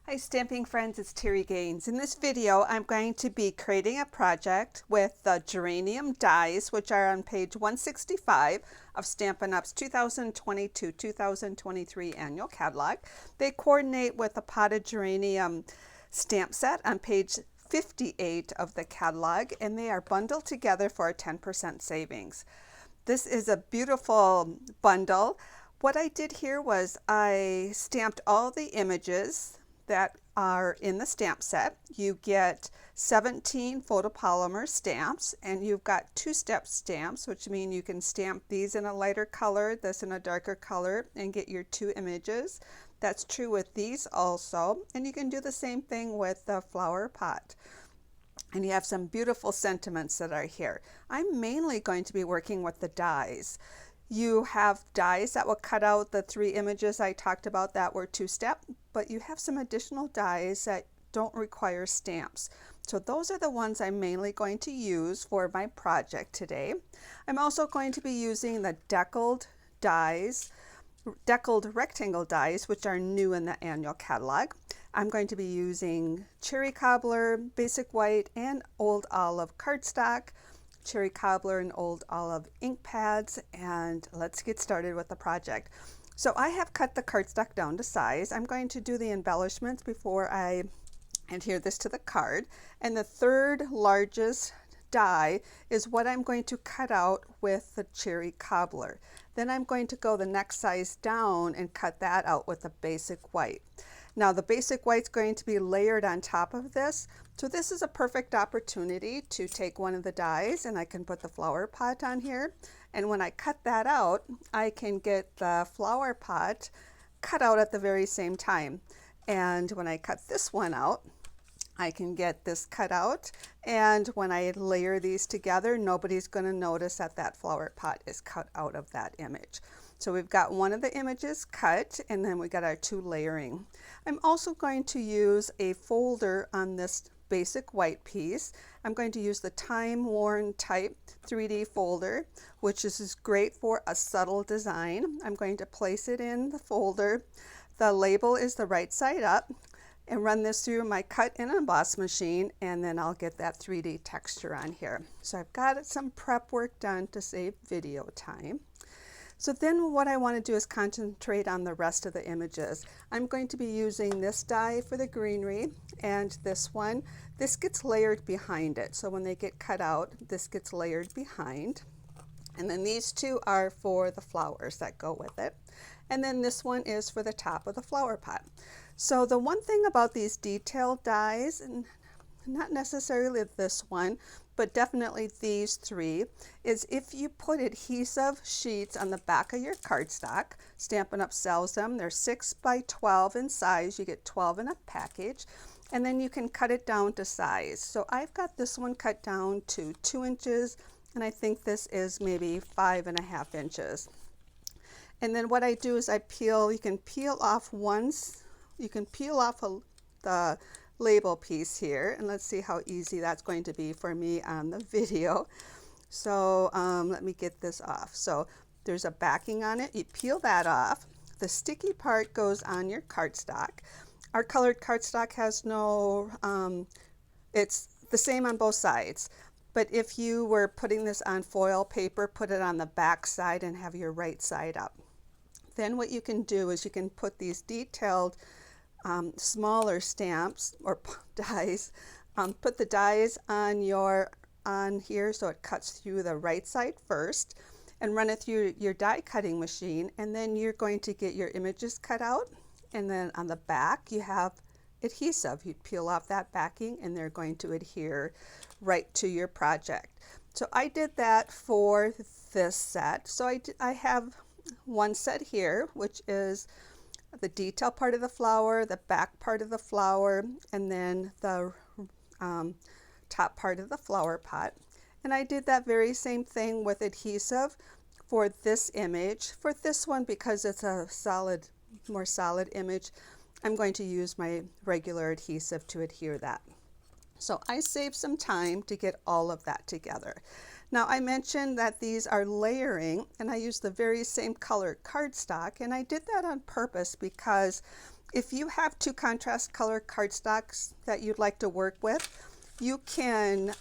Hi stamping friends, it's Terry Gaines. In this video I'm going to be creating a project with the Geranium Dies, which are on page 165 of Stampin' Up's 2022-2023 annual catalog. They coordinate with the Potted Geranium stamp set on page 58 of the catalog, and they are bundled together for a 10% savings. This is a beautiful bundle. What I did here was I stamped all the images that are in the stamp set. You get 17 photopolymer stamps, and you've got two-step stamps, which mean you can stamp these in a lighter color, this in a darker color, and get your two images. That's true with these also, and you can do the same thing with the flower pot. And you have some beautiful sentiments that are here. I'm mainly going to be working with the dies. You have dies that will cut out the three images I talked about that were two-step, but you have some additional dies that don't require stamps. So those are the ones I'm mainly going to use for my project today. I'm also going to be using the deckled rectangle dies, which are new in the annual catalog. I'm going to be using cherry cobbler, basic white, and old olive cardstock, cherry cobbler and old olive ink pads, and let's get started with the project. So I have cut the cardstock down to size. I'm going to do the embellishments before I adhere this to the card, and the third largest die is what I'm going to cut out with the cherry cobbler. Then I'm going to go the next size down and cut that out with the basic white. Now the basic white's going to be layered on top of this, so this is a perfect opportunity to take one of the dies, and I can put the flower pot on here, and when I cut that out I can get the flower pot cut out at the very same time. And when I cut this one out, I can get this cut out, and when I layer these together, nobody's going to notice that that flower pot is cut out of that image. So we've got one of the images cut, and then we got our two layering. I'm also going to use a folder on this basic white piece. I'm going to use the time-worn type 3D folder, which is great for a subtle design. I'm going to place it in the folder. The label is the right side up, and run this through my cut and emboss machine, and then I'll get that 3D texture on here. So I've got some prep work done to save video time. So then what I want to do is concentrate on the rest of the images. I'm going to be using this die for the greenery, and this one. This gets layered behind it. So when they get cut out, this gets layered behind. And then these two are for the flowers that go with it. And then this one is for the top of the flower pot. So the one thing about these detailed dies, and not necessarily this one, but definitely these three, is if you put adhesive sheets on the back of your cardstock, Stampin' Up sells them. They're 6 by 12 in size. You get 12 in a package, and then you can cut it down to size. So I've got this one cut down to 2 inches, and I think this is maybe 5.5 inches. And then what I do is I peel, you can peel off the label piece here, and let's see how easy that's going to be for me on the video. So let me get this off. So there's a backing on it. You peel that off. The sticky part goes on your cardstock. Our colored cardstock has no, it's the same on both sides. But if you were putting this on foil paper, put it on the back side and have your right side up. Then what you can do is you can put these detailed smaller stamps or dies, put the dies on here so it cuts through the right side first, and run it through your die cutting machine, and then you're going to get your images cut out, and then on the back you have adhesive. You peel off that backing and they're going to adhere right to your project. So I did that for this set. So I have one set here, which is the detail part of the flower, the back part of the flower, and then the top part of the flower pot. And I did that very same thing with adhesive for this image. For this one, because it's a more solid image, I'm going to use my regular adhesive to adhere that. So I saved some time to get all of that together. Now I mentioned that these are layering, and I used the very same color cardstock, and I did that on purpose because If you have two contrast color cardstocks that you'd like to work with, you can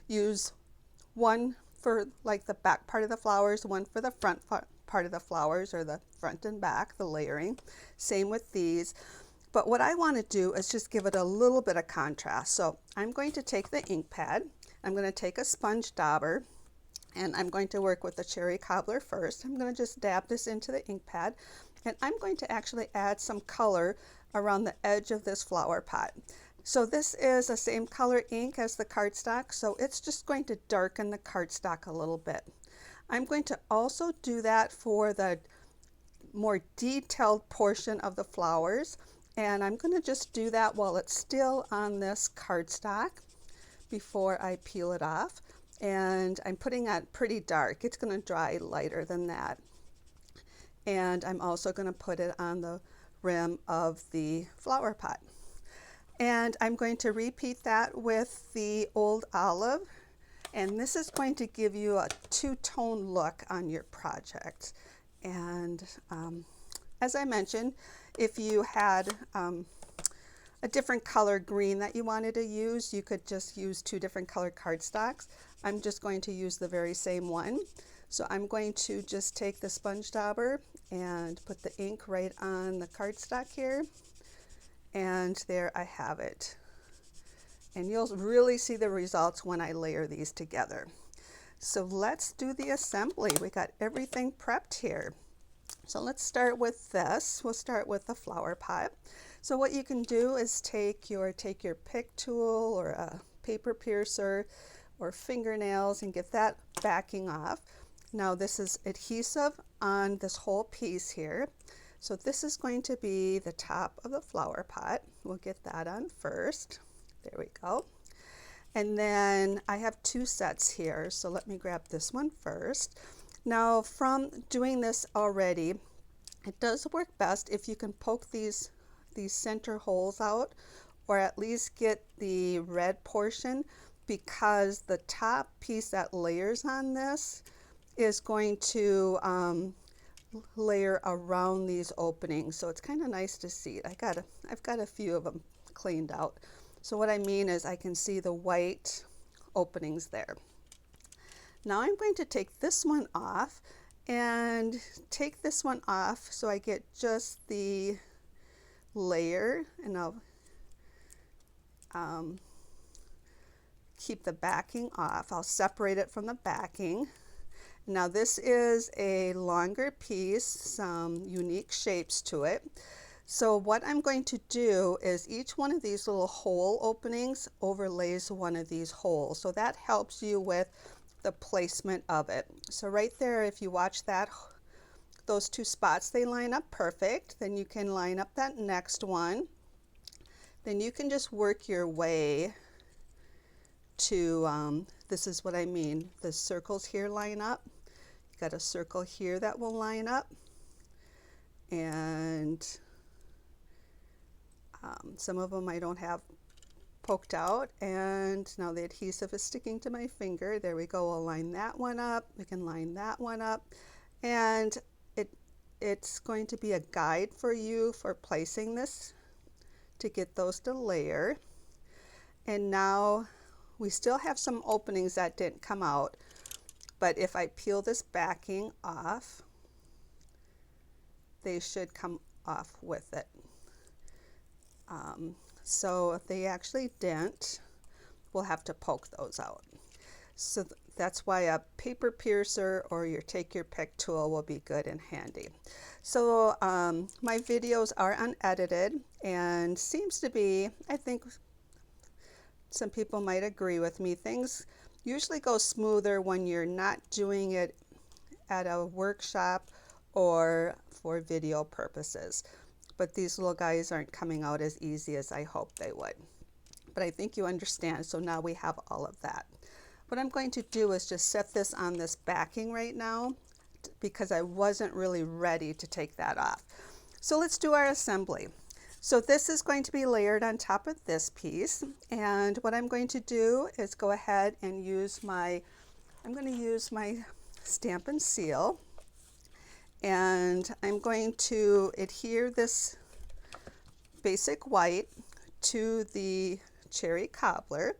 use one for like the back part of the flowers, one for the front part of the flowers, or the front and back, the layering. Same with these. But what I want to do is just give it a little bit of contrast. So I'm going to take the ink pad, I'm going to take a sponge dauber, and I'm going to work with the cherry cobbler first. I'm going to just dab this into the ink pad, and I'm going to actually add some color around the edge of this flower pot. So this is the same color ink as the cardstock, so it's just going to darken the cardstock a little bit. I'm going to also do that for the more detailed portion of the flowers, and I'm going to just do that while it's still on this cardstock before I peel it off. And I'm putting that pretty dark. It's going to dry lighter than that. And I'm also going to put it on the rim of the flower pot. And I'm going to repeat that with the Old Olive. And this is going to give you a two-tone look on your project. And as I mentioned, if you had a different color green that you wanted to use, you could just use two different color cardstocks. I'm just going to use the very same one. So I'm going to just take the sponge dauber and put the ink right on the cardstock here. And there I have it. And you'll really see the results when I layer these together. So let's do the assembly. We got everything prepped here. So let's start with this. We'll start with the flower pot. So what you can do is take your pick tool or a paper piercer or fingernails and get that backing off. Now this is adhesive on this whole piece here. So this is going to be the top of the flower pot. We'll get that on first. There we go. And then I have two sets here. So let me grab this one first. Now from doing this already, it does work best if you can poke these center holes out, or at least get the red portion, because the top piece that layers on this is going to layer around these openings. So it's kind of nice to see it. I've got a few of them cleaned out. So what I mean is I can see the white openings there. Now I'm going to take this one off and take this one off so I get just the layer, and I'll keep the backing off. I'll separate it from the backing. Now this is a longer piece, some unique shapes to it. So what I'm going to do is each one of these little hole openings overlays one of these holes. So that helps you with the placement of it. So right there, if you watch that, those two spots, they line up perfect. Then you can line up that next one. Then you can just work your way to, this is what I mean, the circles here line up. You got a circle here that will line up. And some of them I don't have poked out, and now the adhesive is sticking to my finger. There we go. I'll line that one up. We can line that one up, and it's going to be a guide for you for placing this to get those to layer. And now we still have some openings that didn't come out, but if I peel this backing off, they should come off with it. So if they actually didn't, we'll have to poke those out. So that's why a paper piercer or your take your pick tool will be good and handy. So my videos are unedited, and seems to be, I think some people might agree with me, things usually go smoother when you're not doing it at a workshop or for video purposes. But these little guys aren't coming out as easy as I hoped they would. But I think you understand, so now we have all of that. What I'm going to do is just set this on this backing right now, because I wasn't really ready to take that off. So let's do our assembly. So this is going to be layered on top of this piece, and what I'm going to do is go ahead and use my Stampin' Seal, and I'm going to adhere this basic white to the cherry cobbler.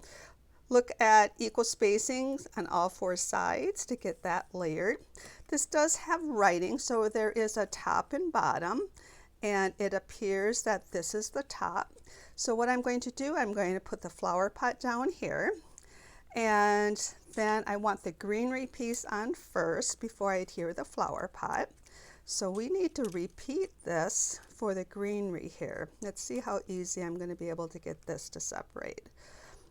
Look at equal spacings on all four sides to get that layered. This does have writing, so there is a top and bottom, and it appears that this is the top. So what I'm going to do, I'm going to put the flower pot down here, and then I want the greenery piece on first before I adhere the flower pot. So we need to repeat this for the greenery here. Let's see how easy I'm going to be able to get this to separate.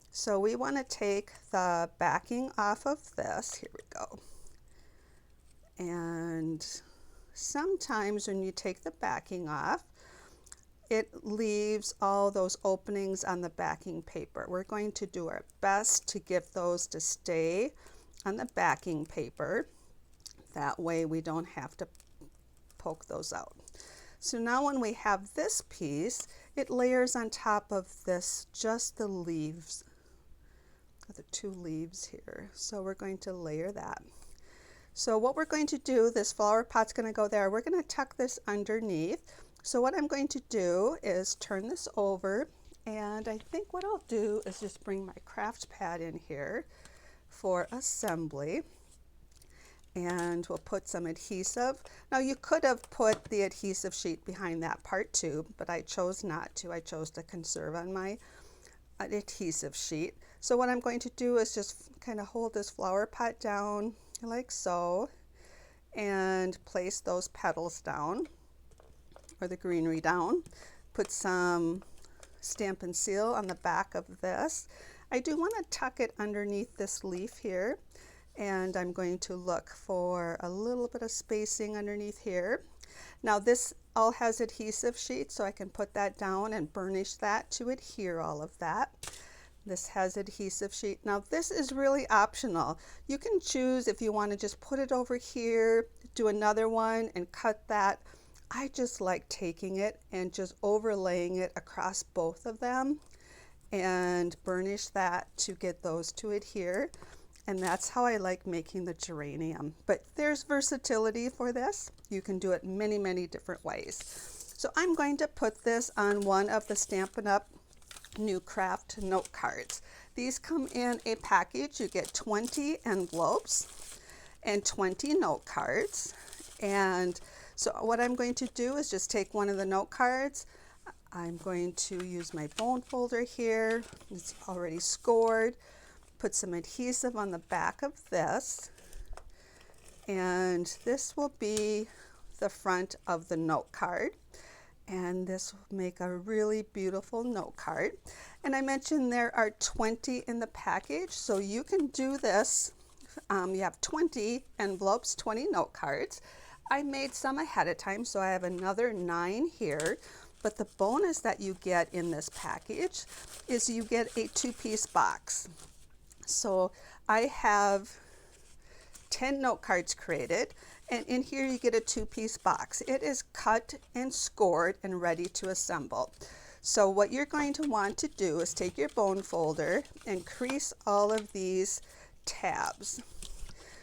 So we want to take the backing off of this. Here we go. And sometimes when you take the backing off, it leaves all those openings on the backing paper. We're going to do our best to get those to stay on the backing paper. That way we don't have to poke those out. So now when we have this piece, it layers on top of this, just the leaves, the two leaves here. So we're going to layer that. So what we're going to do, this flower pot's going to go there. We're going to tuck this underneath. So what I'm going to do is turn this over, and I think what I'll do is just bring my craft pad in here for assembly. And we'll put some adhesive. Now you could have put the adhesive sheet behind that part too, but I chose not to. I chose to conserve on my adhesive sheet. So what I'm going to do is just kind of hold this flower pot down like so, and place those petals down, or the greenery down. Put some Stampin' Seal on the back of this. I do want to tuck it underneath this leaf here, and I'm going to look for a little bit of spacing underneath here. Now this all has adhesive sheets, so I can put that down and burnish that to adhere all of that. This has adhesive sheet. Now this is really optional. You can choose if you want to just put it over here, do another one and cut that. I just like taking it and just overlaying it across both of them and burnish that to get those to adhere. And that's how I like making the geranium. But there's versatility for this. You can do it many, many different ways. So I'm going to put this on one of the Stampin' Up new Kraft Note Cards. These come in a package. You get 20 envelopes and 20 note cards. And so what I'm going to do is just take one of the note cards. I'm going to use my bone folder here. It's already scored. Put some adhesive on the back of this, and this will be the front of the note card, and this will make a really beautiful note card. And I mentioned there are 20 in the package, so you can do this. You have 20 envelopes, 20 note cards. I made some ahead of time, so I have another 9 here. But the bonus that you get in this package is you get a 2-piece box. So I have 10 note cards created, and in here you get a 2-piece box. It is cut and scored and ready to assemble. So what you're going to want to do is take your bone folder and crease all of these tabs.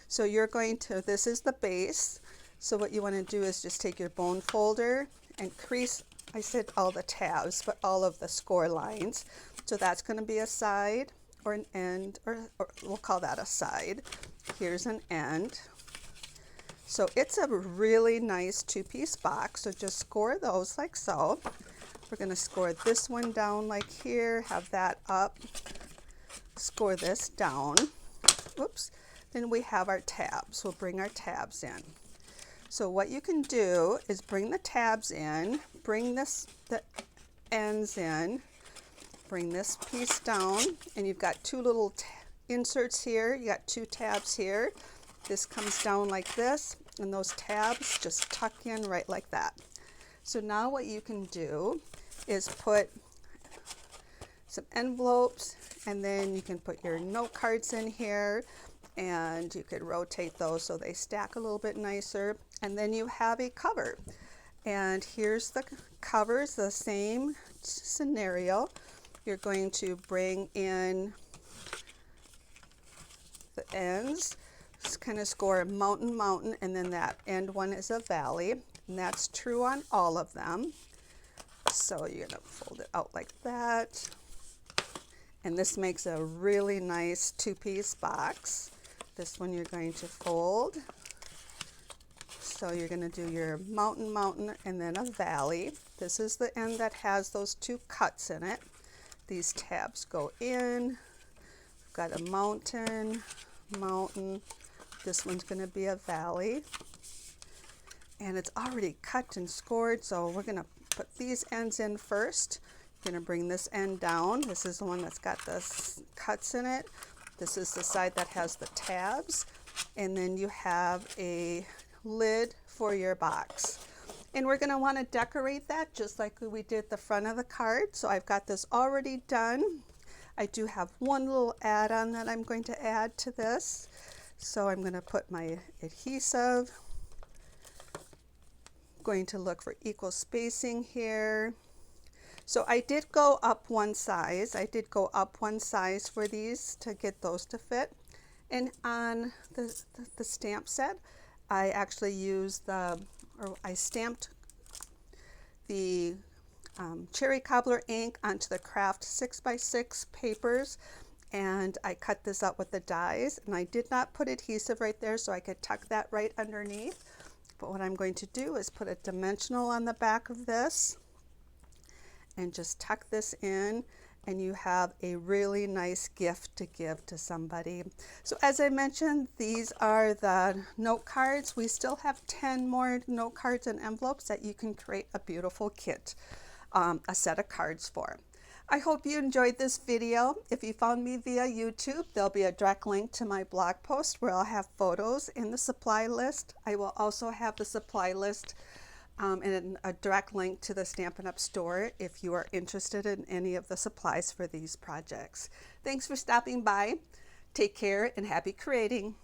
So you're going to, this is the base. So what you want to do is just take your bone folder and crease, I said all the tabs, but all of the score lines. So that's going to be a side, or an end, or we'll call that a side. Here's an end. So it's a really nice 2-piece box, so just score those like so. We're going to score this one down like here, have that up, score this down. Whoops. Then we have our tabs. We'll bring our tabs in. So what you can do is bring the tabs in, bring the ends in, bring this piece down, and you've got 2 little inserts here. You got 2 tabs here. This comes down like this, and those tabs just tuck in right like that. So now what you can do is put some envelopes, and then you can put your note cards in here, and you could rotate those so they stack a little bit nicer. And then you have a cover. And here's the covers, the same scenario. You're going to bring in the ends, just kind of score a mountain, mountain, and then that end one is a valley. And that's true on all of them. So you're going to fold it out like that. And this makes a really nice two-piece box. This one you're going to fold. So you're going to do your mountain, and then a valley. This is the end that has those two cuts in it. These tabs go in. We've got a mountain. This one's going to be a valley. And it's already cut and scored, so we're going to put these ends in first. You're going to bring this end down. This is the one that's got the cuts in it. This is the side that has the tabs. And then you have a lid for your box. And we're going to want to decorate that just like we did the front of the card. So I've got this already done. I do have one little add-on that I'm going to add to this. So I'm going to put my adhesive. Going to look for equal spacing here. So I did go up one size. I did go up one size for these to get those to fit. And on the stamp set, I actually used I stamped the cherry cobbler ink onto the Kraft 6x6 papers, and I cut this out with the dies, and I did not put adhesive right there so I could tuck that right underneath. But what I'm going to do is put a dimensional on the back of this and just tuck this in, and you have a really nice gift to give to somebody. So as I mentioned, these are the note cards. We still have 10 more note cards and envelopes that you can create a beautiful kit, a set of cards for. I hope you enjoyed this video. If you found me via YouTube, there'll be a direct link to my blog post where I'll have photos in the supply list. I will also have the supply list and a direct link to the Stampin' Up! Store if you are interested in any of the supplies for these projects. Thanks for stopping by. Take care and happy creating.